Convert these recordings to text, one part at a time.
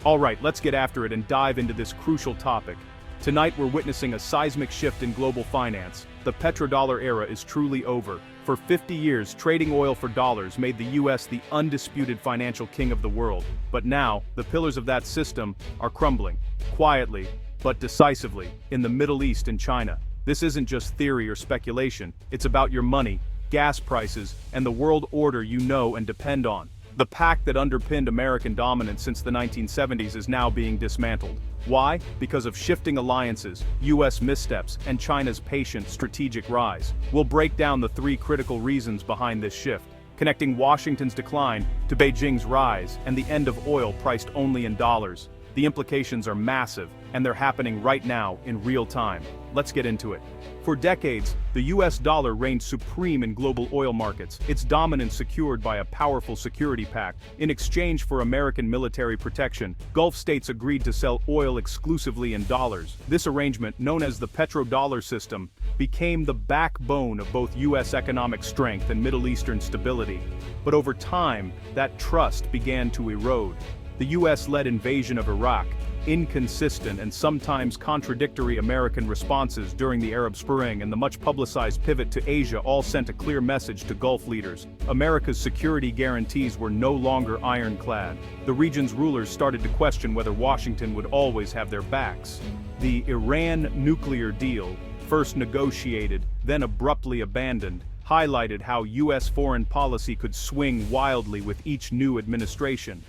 Alright, let's get after it and dive into this crucial topic. Tonight we're witnessing a seismic shift in global finance. The petrodollar era is truly over. For 50 years, trading oil for dollars made the US the undisputed financial king of the world. But now, the pillars of that system are crumbling. Quietly, but decisively, in the Middle East and China. This isn't just theory or speculation, it's about your money, gas prices, and the world order you know and depend on. The pact that underpinned American dominance since the 1970s is now being dismantled. Why? Because of shifting alliances, US missteps, and China's patient strategic rise. We'll break down the three critical reasons behind this shift, connecting Washington's decline to Beijing's rise and the end of oil priced only in dollars. The implications are massive, and they're happening right now in real time. Let's get into it. For decades, the US dollar reigned supreme in global oil markets, its dominance secured by a powerful security pact. In exchange for American military protection, Gulf states agreed to sell oil exclusively in dollars. This arrangement, known as the petrodollar system, became the backbone of both US economic strength and Middle Eastern stability. But over time, that trust began to erode. The US-led invasion of Iraq, inconsistent and sometimes contradictory American responses during the Arab Spring, and the much-publicized pivot to Asia all sent a clear message to Gulf leaders. America's security guarantees were no longer ironclad. The region's rulers started to question whether Washington would always have their backs. The Iran nuclear deal, first negotiated, then abruptly abandoned, highlighted how US foreign policy could swing wildly with each new administration.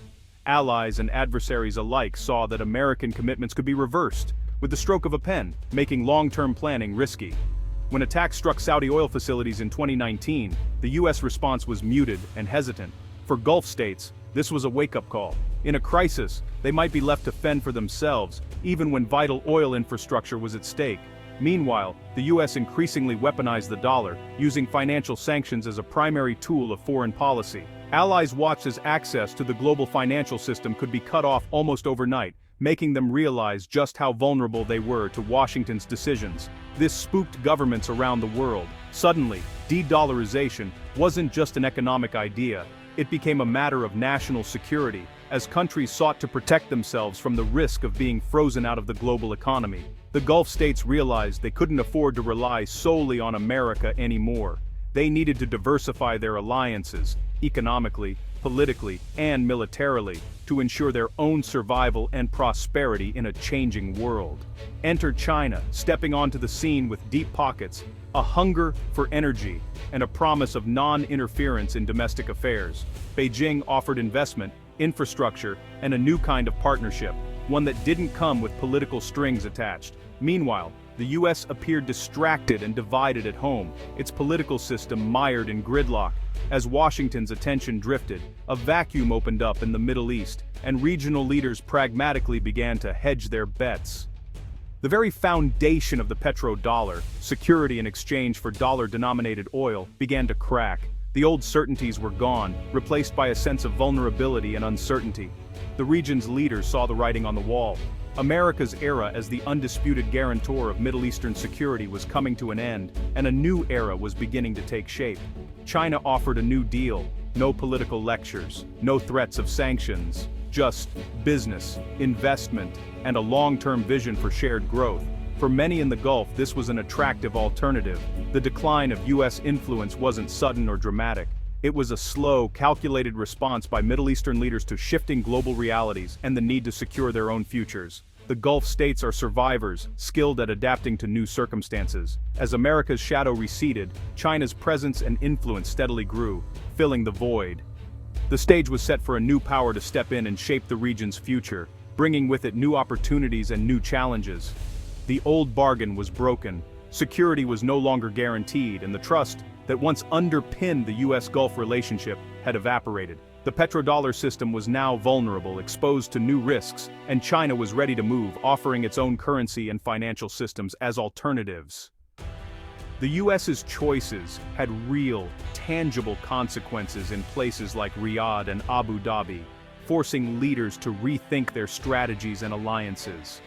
Allies and adversaries alike saw that American commitments could be reversed with the stroke of a pen, making long-term planning risky. When attacks struck Saudi oil facilities in 2019, the US response was muted and hesitant. For Gulf states, this was a wake-up call. In a crisis, they might be left to fend for themselves, even when vital oil infrastructure was at stake. Meanwhile, the US increasingly weaponized the dollar, using financial sanctions as a primary tool of foreign policy. Allies watched as access to the global financial system could be cut off almost overnight, making them realize just how vulnerable they were to Washington's decisions. This spooked governments around the world. Suddenly, de-dollarization wasn't just an economic idea, it became a matter of national security, as countries sought to protect themselves from the risk of being frozen out of the global economy. The Gulf states realized they couldn't afford to rely solely on America anymore. They needed to diversify their alliances, economically, politically, and militarily, to ensure their own survival and prosperity in a changing world. Enter China, stepping onto the scene with deep pockets, a hunger for energy, and a promise of non-interference in domestic affairs. Beijing offered investment, infrastructure, and a new kind of partnership, one that didn't come with political strings attached. Meanwhile, the US appeared distracted and divided at home, its political system mired in gridlock. As Washington's attention drifted, a vacuum opened up in the Middle East, and regional leaders pragmatically began to hedge their bets. The very foundation of the petrodollar, security in exchange for dollar-denominated oil, began to crack. The old certainties were gone, replaced by a sense of vulnerability and uncertainty. The region's leaders saw the writing on the wall. America's era as the undisputed guarantor of Middle Eastern security was coming to an end, and a new era was beginning to take shape. China offered a new deal, no political lectures, no threats of sanctions, just business, investment, and a long-term vision for shared growth. For many in the Gulf, this was an attractive alternative. The decline of US influence wasn't sudden or dramatic. It was a slow, calculated response by Middle Eastern leaders to shifting global realities and the need to secure their own futures. The Gulf states are survivors, skilled at adapting to new circumstances. As America's shadow receded, China's presence and influence steadily grew, filling the void. The stage was set for a new power to step in and shape the region's future, bringing with it new opportunities and new challenges. The old bargain was broken. Security was no longer guaranteed, and the trust that once underpinned the US-Gulf relationship had evaporated. The petrodollar system was now vulnerable, exposed to new risks, and China was ready to move, offering its own currency and financial systems as alternatives. The US's choices had real, tangible consequences in places like Riyadh and Abu Dhabi, forcing leaders to rethink their strategies and alliances.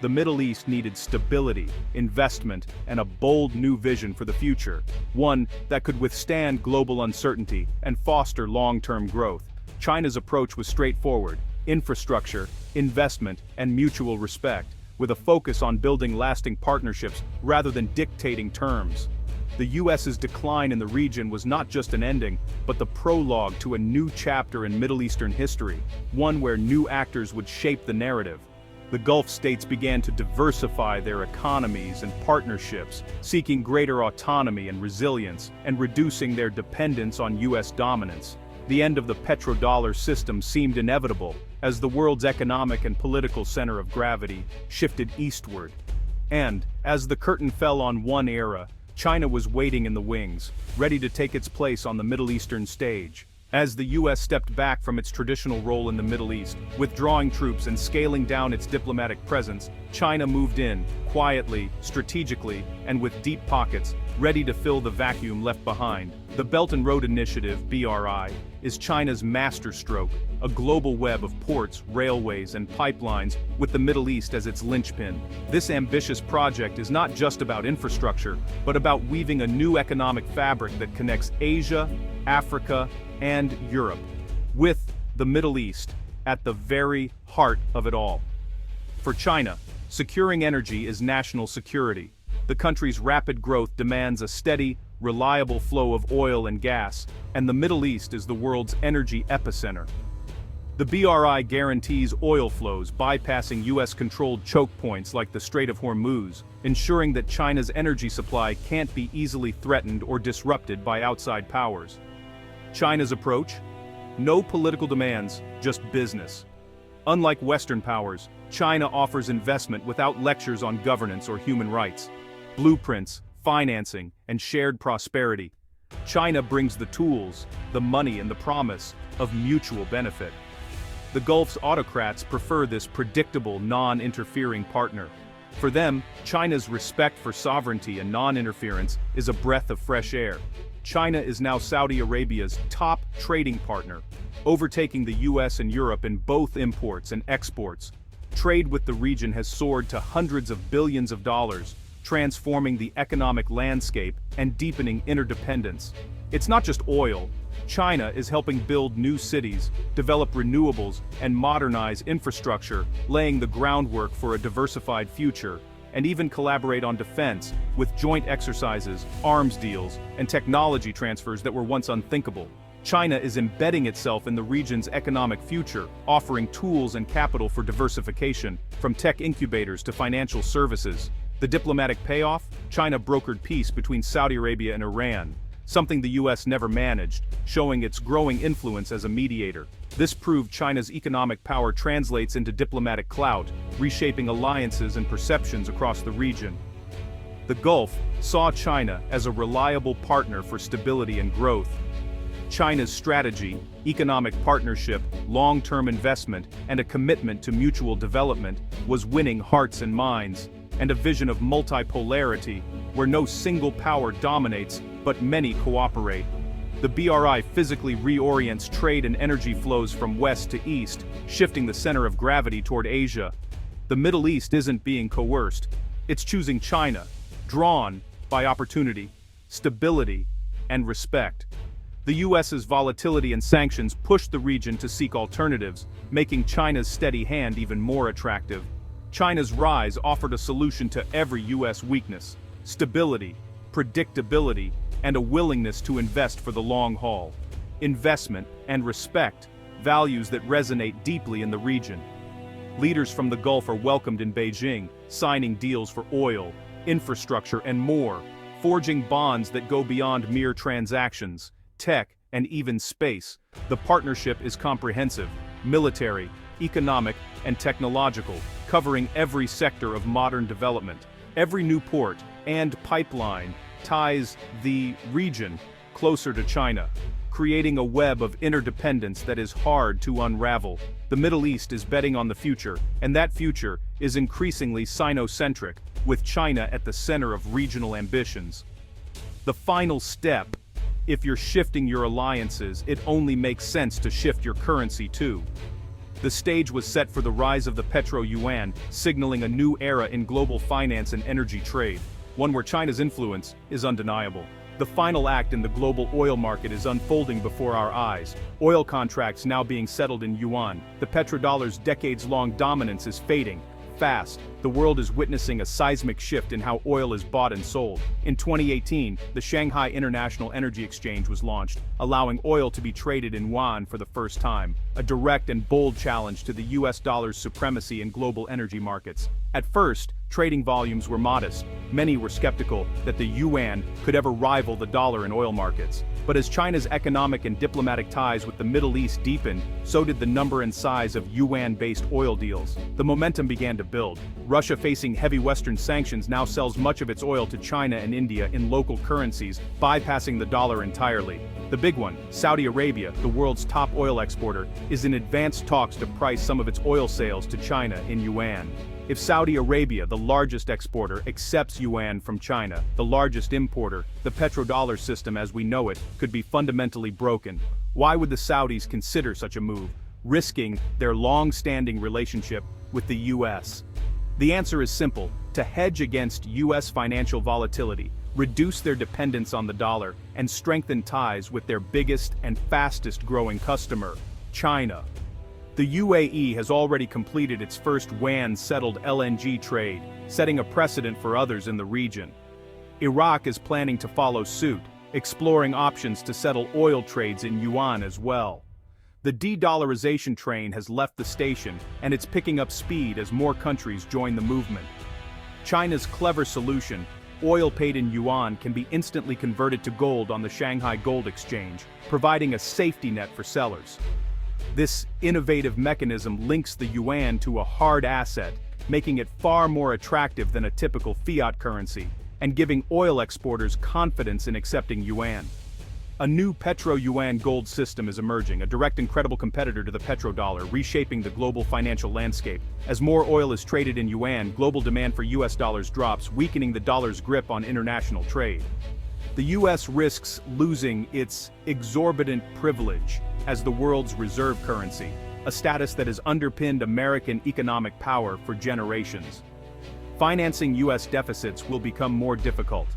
The Middle East needed stability, investment, and a bold new vision for the future, one that could withstand global uncertainty and foster long-term growth. China's approach was straightforward: infrastructure, investment, and mutual respect, with a focus on building lasting partnerships rather than dictating terms. The US's decline in the region was not just an ending, but the prologue to a new chapter in Middle Eastern history, one where new actors would shape the narrative. The Gulf states began to diversify their economies and partnerships, seeking greater autonomy and resilience, and reducing their dependence on US dominance. The end of the petrodollar system seemed inevitable, as the world's economic and political center of gravity shifted eastward. And, as the curtain fell on one era, China was waiting in the wings, ready to take its place on the Middle Eastern stage. As the US stepped back from its traditional role in the Middle East, withdrawing troops and scaling down its diplomatic presence, China moved in, quietly, strategically, and with deep pockets, ready to fill the vacuum left behind. The Belt and Road Initiative, BRI, is China's masterstroke, a global web of ports, railways, and pipelines with the Middle East as its linchpin. This ambitious project is not just about infrastructure, but about weaving a new economic fabric that connects Asia, Africa, and Europe, with the Middle East at the very heart of it all. For China, securing energy is national security. The country's rapid growth demands a steady, reliable flow of oil and gas, and the Middle East is the world's energy epicenter. The BRI guarantees oil flows bypassing US-controlled choke points like the Strait of Hormuz, ensuring that China's energy supply can't be easily threatened or disrupted by outside powers. China's approach? No political demands, just business. Unlike Western powers, China offers investment without lectures on governance or human rights. Blueprints, financing, and shared prosperity. China brings the tools, the money, and the promise of mutual benefit. The Gulf's autocrats prefer this predictable, non-interfering partner. For them, China's respect for sovereignty and non-interference is a breath of fresh air. China is now Saudi Arabia's top trading partner, overtaking the US and Europe in both imports and exports. Trade with the region has soared to hundreds of billions of dollars, transforming the economic landscape and deepening interdependence. It's not just oil. China is helping build new cities, develop renewables, and modernize infrastructure, laying the groundwork for a diversified future, and even collaborate on defense, with joint exercises, arms deals, and technology transfers that were once unthinkable. China is embedding itself in the region's economic future, offering tools and capital for diversification, from tech incubators to financial services. The diplomatic payoff? China brokered peace between Saudi Arabia and Iran, something the US never managed, showing its growing influence as a mediator. This proved China's economic power translates into diplomatic clout, reshaping alliances and perceptions across the region. The Gulf saw China as a reliable partner for stability and growth. China's strategy, economic partnership, long-term investment, and a commitment to mutual development was winning hearts and minds, and a vision of multipolarity, where no single power dominates, but many cooperate. The BRI physically reorients trade and energy flows from west to east, shifting the center of gravity toward Asia. The Middle East isn't being coerced. It's choosing China, drawn by opportunity, stability, and respect. The US's volatility and sanctions pushed the region to seek alternatives, making China's steady hand even more attractive. China's rise offered a solution to every US weakness: stability, predictability, and a willingness to invest for the long haul. Investment and respect, values that resonate deeply in the region. Leaders from the Gulf are welcomed in Beijing, signing deals for oil, infrastructure, and more, forging bonds that go beyond mere transactions, tech, and even space. The partnership is comprehensive: military, economic, and technological, covering every sector of modern development. Every new port and pipeline ties the region closer to China, creating a web of interdependence that is hard to unravel. The Middle East is betting on the future, and that future is increasingly Sino-centric, with China at the center of regional ambitions. The final step: if you're shifting your alliances, it only makes sense to shift your currency too. The stage was set for the rise of the Yuan, signaling a new era in global finance and energy trade, one where China's influence is undeniable. The final act in the global oil market is unfolding before our eyes. Oil contracts now being settled in yuan. The petrodollar's decades-long dominance is fading. Fast, the world is witnessing a seismic shift in how oil is bought and sold. In 2018, the Shanghai International Energy Exchange was launched, allowing oil to be traded in yuan for the first time, a direct and bold challenge to the US dollar's supremacy in global energy markets. At first, trading volumes were modest. Many were skeptical that the yuan could ever rival the dollar in oil markets. But as China's economic and diplomatic ties with the Middle East deepened, so did the number and size of yuan-based oil deals. The momentum began to build. Russia, facing heavy Western sanctions, now sells much of its oil to China and India in local currencies, bypassing the dollar entirely. The big one, Saudi Arabia, the world's top oil exporter, is in advanced talks to price some of its oil sales to China in yuan. If Saudi Arabia, the largest exporter, accepts yuan from China, the largest importer, the petrodollar system as we know it could be fundamentally broken. Why would the Saudis consider such a move, risking their long-standing relationship with the US? The answer is simple: to hedge against US financial volatility, reduce their dependence on the dollar, and strengthen ties with their biggest and fastest-growing customer, China. The UAE has already completed its first yuan-settled LNG trade, setting a precedent for others in the region. Iraq is planning to follow suit, exploring options to settle oil trades in yuan as well. The de-dollarization train has left the station, and it's picking up speed as more countries join the movement. China's clever solution, oil paid in yuan, can be instantly converted to gold on the Shanghai Gold Exchange, providing a safety net for sellers. This innovative mechanism links the yuan to a hard asset, making it far more attractive than a typical fiat currency, and giving oil exporters confidence in accepting yuan. A new petro-yuan gold system is emerging, a direct and credible competitor to the petrodollar, reshaping the global financial landscape. As more oil is traded in yuan, global demand for US dollars drops, weakening the dollar's grip on international trade. The US risks losing its exorbitant privilege as the world's reserve currency, a status that has underpinned American economic power for generations. Financing US deficits will become more difficult.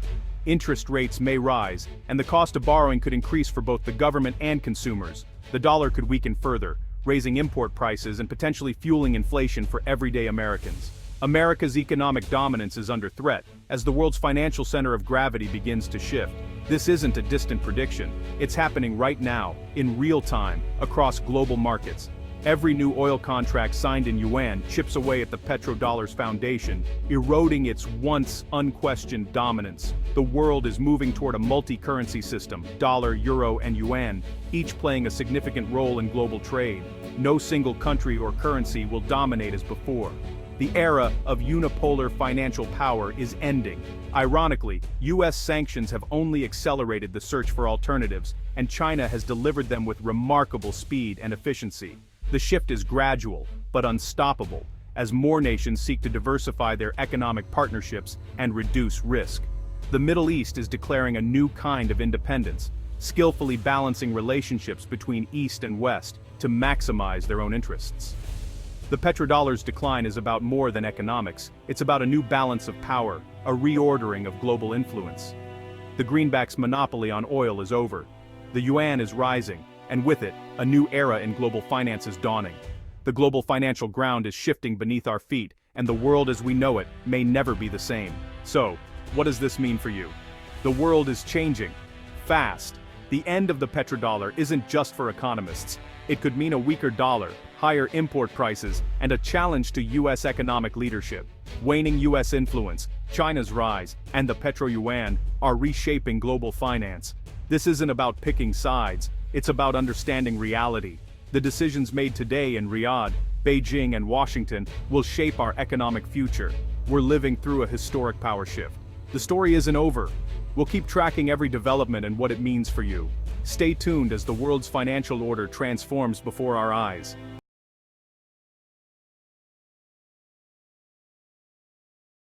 Interest rates may rise, and the cost of borrowing could increase for both the government and consumers. The dollar could weaken further, raising import prices and potentially fueling inflation for everyday Americans. America's economic dominance is under threat, as the world's financial center of gravity begins to shift. This isn't a distant prediction, it's happening right now, in real time, across global markets. Every new oil contract signed in yuan chips away at the petrodollar's foundation, eroding its once unquestioned dominance. The world is moving toward a multi-currency system, dollar, euro, and yuan, each playing a significant role in global trade. No single country or currency will dominate as before. The era of unipolar financial power is ending. Ironically, US sanctions have only accelerated the search for alternatives, and China has delivered them with remarkable speed and efficiency. The shift is gradual, but unstoppable, as more nations seek to diversify their economic partnerships and reduce risk. The Middle East is declaring a new kind of independence, skillfully balancing relationships between East and West to maximize their own interests. The petrodollar's decline is about more than economics, it's about a new balance of power, a reordering of global influence. The greenback's monopoly on oil is over. The yuan is rising, and with it, a new era in global finance is dawning. The global financial ground is shifting beneath our feet, and the world as we know it may never be the same. So, what does this mean for you? The world is changing. Fast. The end of the petrodollar isn't just for economists. It could mean a weaker dollar, higher import prices, and a challenge to US economic leadership. Waning US influence, China's rise, and the petro-yuan are reshaping global finance. This isn't about picking sides, it's about understanding reality. The decisions made today in Riyadh, Beijing, and Washington will shape our economic future. We're living through a historic power shift. The story isn't over. We'll keep tracking every development and what it means for you. Stay tuned as the world's financial order transforms before our eyes.